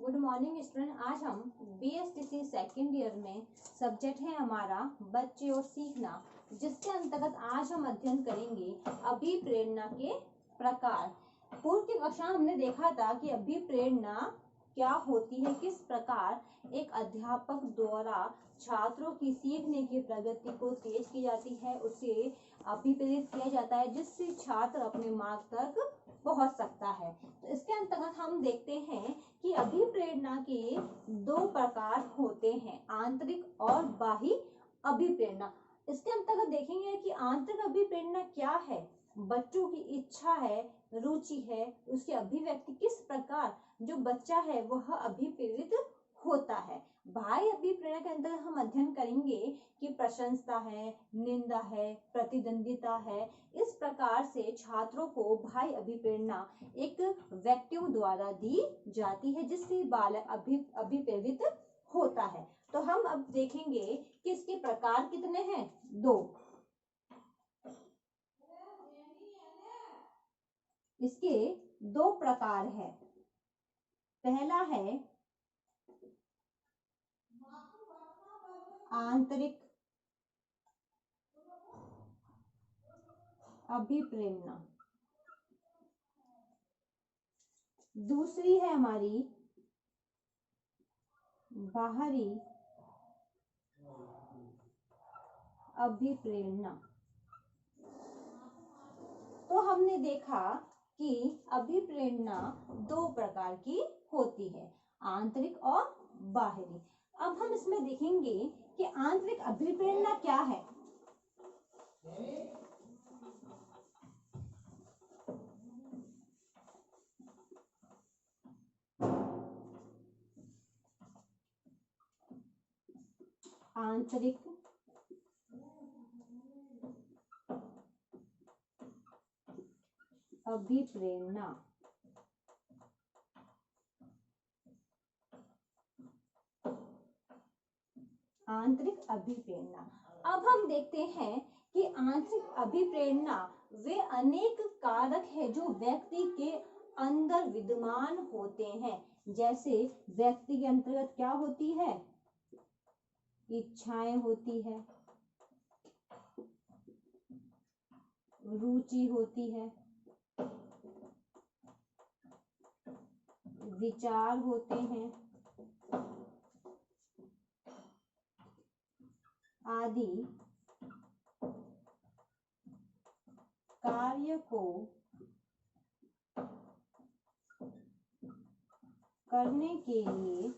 Good morning student. आज हम BSTC second year में सब्जेक्ट है हमारा बच्चे और सीखना, जिसके अंतर्गत आज हम अध्ययन करेंगे अभिप्रेरणा के प्रकार। पूर्व की कक्षा हमने देखा था कि अभिप्रेरणा क्या होती है, किस प्रकार एक अध्यापक द्वारा छात्रों की सीखने की प्रगति को तेज की जाती है, उसे अभिप्रेरित किया जाता है, जिससे छात्र अपने मार्ग तक पहुंच सकता है। तो इसके अंतर्गत हम देखते हैं कि अभिप्रेरणा के दो प्रकार होते हैं, आंतरिक और बाह्य अभिप्रेरणा। इसके अंतर्गत देखेंगे कि आंतरिक अभिप्रेरणा क्या है। बच्चों की इच्छा है, रुचि है, उसकी अभिव्यक्ति किस प्रकार जो बच्चा है वह अभिप्रेरित होता है। बाह्य अभिप्रेरणा के अंतर्गत हम अध्ययन करेंगे कि प्रशंसा है, निंदा है, प्रतिद्वंदिता है। इस प्रकार से छात्रों को बाह्य अभिप्रेरणा एक व्यक्तियों द्वारा दी जाती है, जिससे बालक अभिप्रेरित होता है। तो हम अब देखेंगे कि इसके प्रकार कितने हैं, दो। इसके दो प्रकार है। पहला है आंतरिक अभिप्रेरणा, दूसरी है हमारी बाहरी अभिप्रेरणा। तो हमने देखा कि अभिप्रेरणा दो प्रकार की होती है, आंतरिक और बाहरी। अब हम इसमें देखेंगे कि आंतरिक अभिप्रेरणा क्या है। आंतरिक अभिप्रेरणा आंतरिक अभिप्रेरणा। अब हम देखते हैं कि आंतरिक अभिप्रेरणा वे अनेक कारक है जो व्यक्ति के अंदर विद्यमान होते हैं। जैसे व्यक्ति के अंतर्गत क्या होती है, इच्छाएं होती है, रुचि होती है, विचार होते हैं आदि कार्य को करने के लिए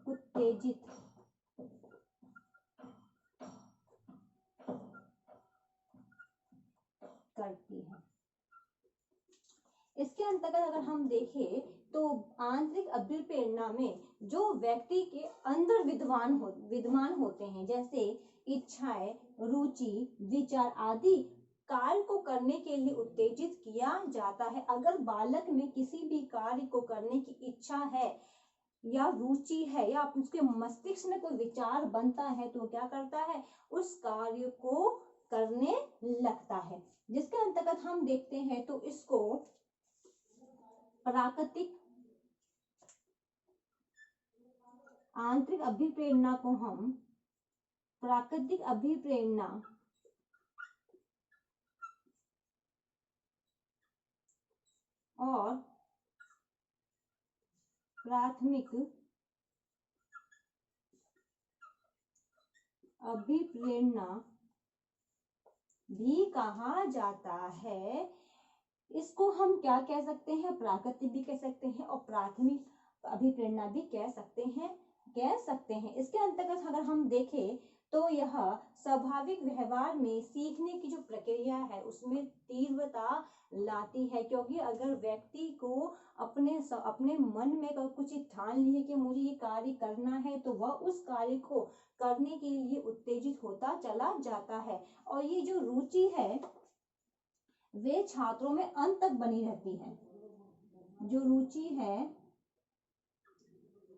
उत्तेजित करती है। इसके अंतर्गत अगर हम देखें तो आंतरिक अभिप्रेरणा में जो व्यक्ति के अंदर विद्यमान होते हैं, जैसे इच्छाएं, रुचि, विचार आदि कार्य को करने के लिए उत्तेजित किया जाता है। अगर बालक में किसी भी कार्य को करने की इच्छा है या रुचि है या उसके मस्तिष्क में कोई विचार बनता है तो क्या करता है, उस कार्य को करने लगता है। जिसके अंतर्गत हम देखते हैं तो इसको प्राकृतिक आंतरिक अभिप्रेरणा को हम प्राकृतिक अभिप्रेरणा और प्राथमिक अभिप्रेरणा भी कहा जाता है। इसको हम क्या कह सकते हैं, प्राकृतिक भी कह सकते हैं और प्राथमिक अभिप्रेरणा भी कह सकते हैं। इसके अंतर्गत अगर हम देखें तो यह स्वाभाविक व्यवहार में सीखने की जो प्रक्रिया है उसमें तीव्रता लाती है। क्योंकि अगर व्यक्ति को अपने मन में कुछ ठान लिए कि मुझे ये कार्य करना है तो वह उस कार्य को करने के लिए उत्तेजित होता चला जाता है। और ये जो रुचि है वे छात्रों में अंत तक बनी रहती है। जो रुचि है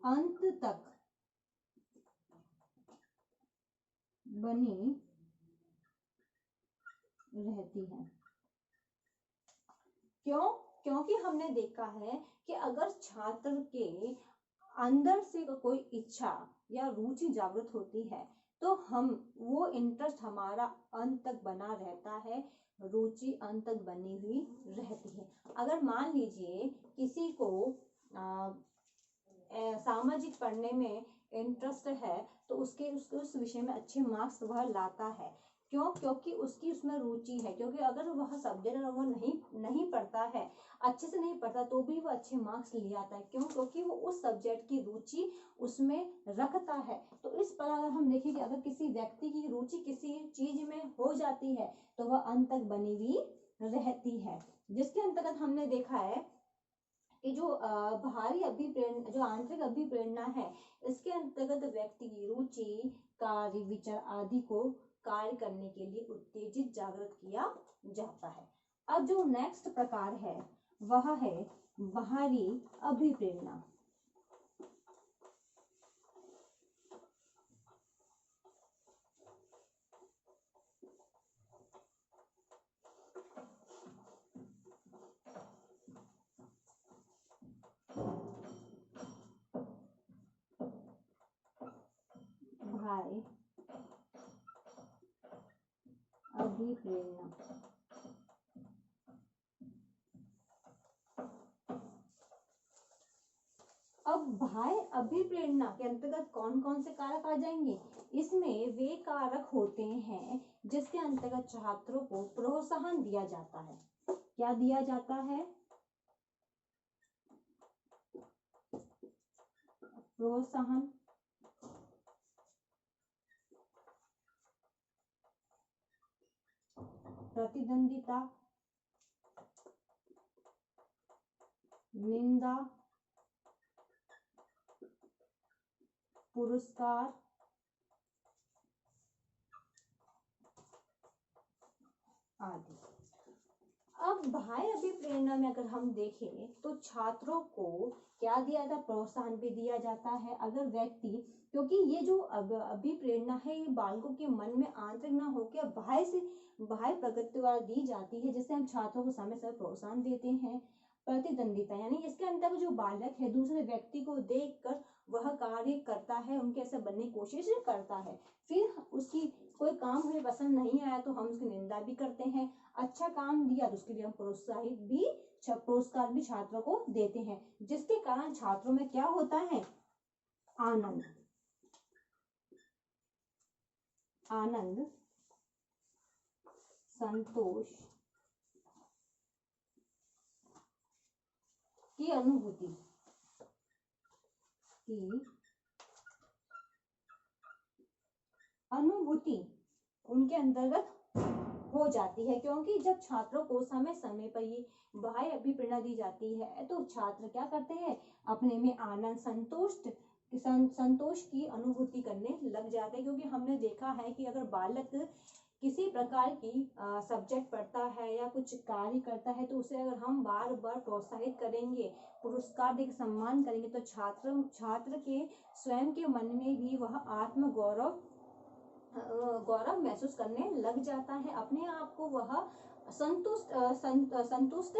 अंत तक बनी रहती है। क्यों? क्योंकि हमने देखा है कि अगर छात्र के अंदर से कोई इच्छा या रुचि जागृत होती है तो हम वो इंटरेस्ट हमारा अंत तक बना रहता है, रुचि अंत तक बनी हुई रहती है। अगर मान लीजिए किसी को सामाजिक पढ़ने में इंटरेस्ट है तो उसके उस विषय में अच्छे मार्क्स वह लाता है। क्यों? क्योंकि उसकी उसमें रुचि है। क्योंकि अगर वह सब्जेक्ट अगर वो नहीं पढ़ता है, अच्छे से नहीं पढ़ता, तो भी वो अच्छे मार्क्स ले आता है। क्यों? क्योंकि वो उस सब्जेक्ट की रुचि उसमें रखता है। तो इस पर अगर हम देखें कि अगर किसी व्यक्ति की रुचि किसी चीज में हो जाती है तो वह अंत तक बनी हुई रहती है। जिसके अंतर्गत हमने देखा है कि जो बाहरी अभिप्रेरणा, जो आंतरिक अभिप्रेरणा है, इसके अंतर्गत व्यक्ति की रुचि, कार्य, विचार आदि को कार्य करने के लिए उत्तेजित, जागृत किया जाता है। अब जो नेक्स्ट प्रकार है वह है बाहरी अभिप्रेरणा। बाहरी अभिप्रेरणा अब बाह्य अभिप्रेरणा के अंतर्गत कौन कौन से कारक आ जाएंगे? इसमें वे कारक होते हैं जिसके अंतर्गत छात्रों को प्रोत्साहन दिया जाता है। क्या दिया जाता है? प्रोत्साहन, प्रतिद्वंदिता, निंदा, पुरस्कार आदि। अब बाह्य अभिप्रेरणा में अगर हम देखें तो छात्रों को क्या दिया जाता है? प्रोत्साहन भी दिया जाता है। अगर व्यक्ति, क्योंकि ये जो अभिप्रेरणा है ये बालकों के मन में आंतरिक ना होकर बाह्य से, बाह्य प्रगति द्वारा दी जाती है, जिससे हम छात्रों को समय समय प्रोत्साहन देते हैं। प्रतिद्वंदिता यानी इसके अंतर्गत जो बालक है दूसरे व्यक्ति को देखकर वह कार्य करता है, उनके ऐसे बनने की कोशिश करता है। फिर उसकी कोई काम हमें पसंद नहीं आया तो हम उसकी निंदा भी करते हैं। अच्छा काम दिया तो उसके लिए हम पुरस्कार भी छात्रों को देते हैं, जिसके कारण छात्रों में क्या होता है? आनंद, आनंद, संतोष की अनुभूति उनके अंतर्गत हो जाती है। क्योंकि जब छात्रों को समय समय पर ये बाह्य अभिप्रेरणा दी जाती है तो छात्र क्या करते हैं? अपने में आनंद, संतोष की अनुभूति करने लग जाते हैं। क्योंकि हमने देखा है कि अगर बालक किसी प्रकार की सब्जेक्ट पढ़ता है या कुछ कार्य करता है तो उसे अगर हम बार बार प्रोत्साहित करेंगे, पुरस्कार देकर सम्मान करेंगे तो छात्र के स्वयं के मन में भी वह आत्म गौरव महसूस करने लग जाता है। अपने आप को वह संतुष्ट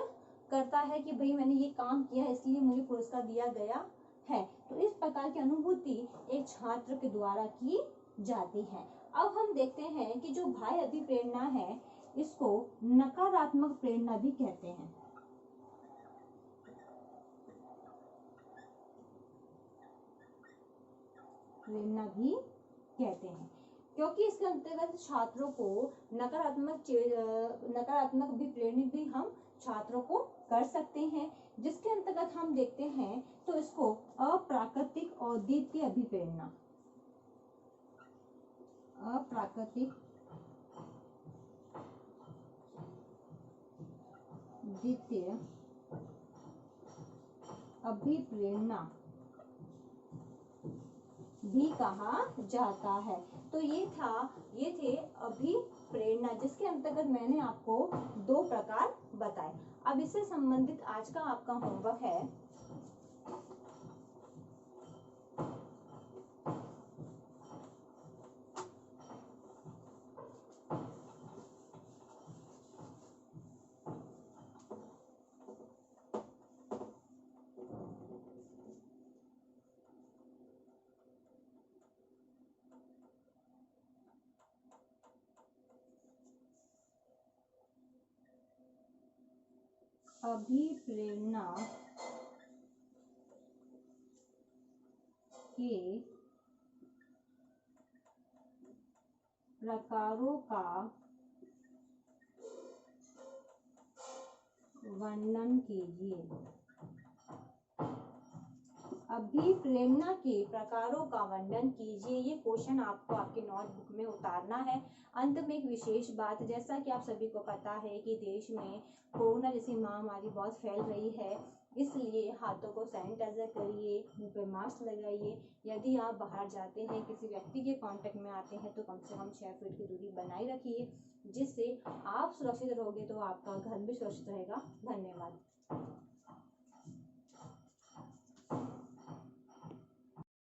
करता है कि भाई मैंने ये काम किया इसलिए मुझे पुरस्कार दिया गया है। तो इस प्रकार की अनुभूति एक छात्र के द्वारा की जाती है। अब हम देखते हैं कि जो बाह्य अभिप्रेरणा है इसको नकारात्मक प्रेरणा भी कहते हैं। प्रेरणा भी कहते हैं क्योंकि इसके अंतर्गत छात्रों को नकारात्मक भी प्रेरित भी हम छात्रों को कर सकते हैं। जिसके अंतर्गत हम देखते हैं तो इसको अप्राकृतिक और द्वितीय अभिप्रेरणा, अप्राकृतिक द्वितीय अभिप्रेरणा भी कहा जाता है। तो ये थे अभिप्रेरणा, जिसके अंतर्गत मैंने आपको 2 प्रकार बताए। अब इससे संबंधित आज का आपका होमवर्क है अभिप्रेरणा के प्रकारों का वर्णन कीजिए। अभिप्रेरणा के प्रकारों का वर्णन कीजिए, ये क्वेश्चन आपको आपके नोटबुक में उतारना है। अंत में एक विशेष बात, जैसा कि आप सभी को पता है कि देश में कोरोना जैसी महामारी बहुत फैल रही है, इसलिए हाथों को सैनिटाइजर करिए, मुंह पे मास्क लगाइए। यदि आप बाहर जाते हैं, किसी व्यक्ति के कांटेक्ट में आते हैं, तो कम से कम 6 फीट की दूरी बनाए रखिए, जिससे आप सुरक्षित रहोगे तो आपका घर भी सुरक्षित रहेगा। धन्यवाद।